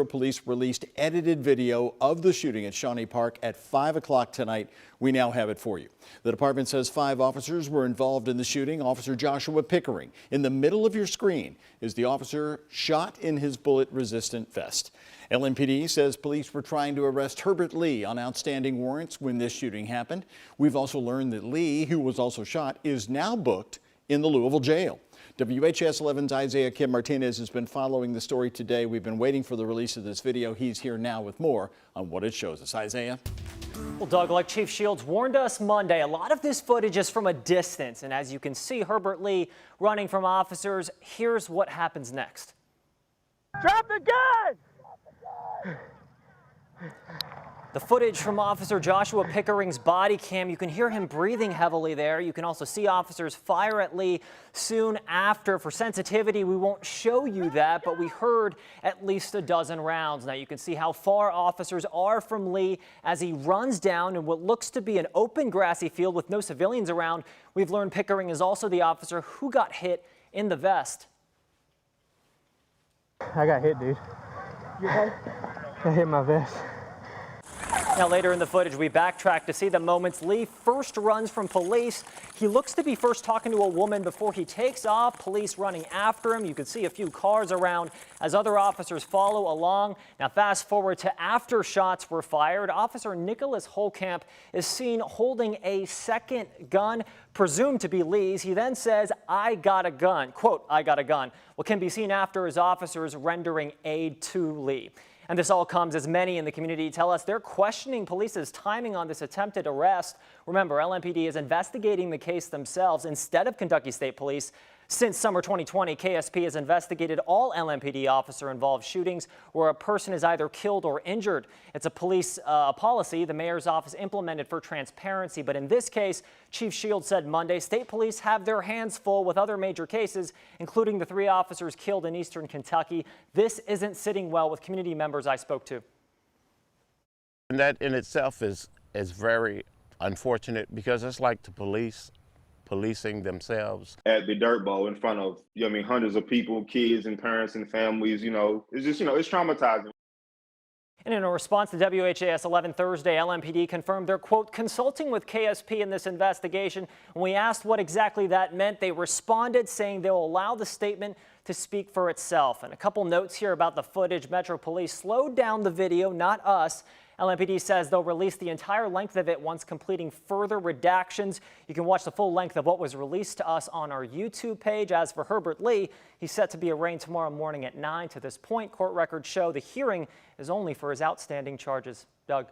Police released edited video of the shooting at Shawnee Park at 5 o'clock tonight. We now have it for you. The department says 5 officers were involved in the shooting. Officer Joshua Pickering, in the middle of your screen, is the officer shot in his bullet-resistant vest. LMPD says police were trying to arrest Herbert Lee on outstanding warrants when this shooting happened. We've also learned that Lee, who was also shot, is now booked in the Louisville jail. WHS 11's Isaiah Kim Martinez has been following the story today. We've been waiting for the release of this video. He's here now with more on what it shows us. Isaiah? Well, Doug, like Chief Shields warned us Monday, a lot of this footage is from a distance. And as you can see, Herbert Lee running from officers. Here's what happens next. Drop the gun! The footage from Officer Joshua Pickering's body cam, you can hear him breathing heavily there. You can also see officers fire at Lee soon after. For sensitivity, we won't show you that, but we heard at least a dozen rounds. Now you can see how far officers are from Lee as he runs down in what looks to be an open grassy field with no civilians around. We've learned Pickering is also the officer who got hit in the vest. I got hit, dude. You okay? I hit my vest. Now later in the footage, we backtrack to see the moments Lee first runs from police. He looks to be first talking to a woman before he takes off, police running after him. You can see a few cars around as other officers follow along. Now fast forward to after shots were fired. Officer Nicholas Holcamp is seen holding a second gun, presumed to be Lee's. He then says, "I got a gun," quote, "I got a gun." What can be seen after is officers rendering aid to Lee. And this all comes as many in the community tell us they're questioning police's timing on this attempted arrest. Remember, LMPD is investigating the case themselves instead of Kentucky State Police. Since summer 2020, KSP has investigated all LMPD officer-involved shootings where a person is either killed or injured. It's a police policy the mayor's office implemented for transparency. But in this case, Chief Shields said Monday, state police have their hands full with other major cases, including the 3 officers killed in eastern Kentucky. This isn't sitting well with community members I spoke to. And that in itself is very unfortunate because it's like the policing themselves. At the Dirt Bowl in front of, hundreds of people, kids and parents and families, it's just, it's traumatizing. And in a response to WHAS 11 Thursday, LMPD confirmed they're, quote, consulting with KSP in this investigation. When we asked what exactly that meant, they responded saying they'll allow the statement to speak for itself. And a couple notes here about the footage. Metro Police slowed down the video, not us. LMPD says they'll release the entire length of it once completing further redactions. You can watch the full length of what was released to us on our YouTube page. As for Herbert Lee, he's set to be arraigned tomorrow morning at 9. To this point, court records show the hearing is only for his outstanding charges. Doug.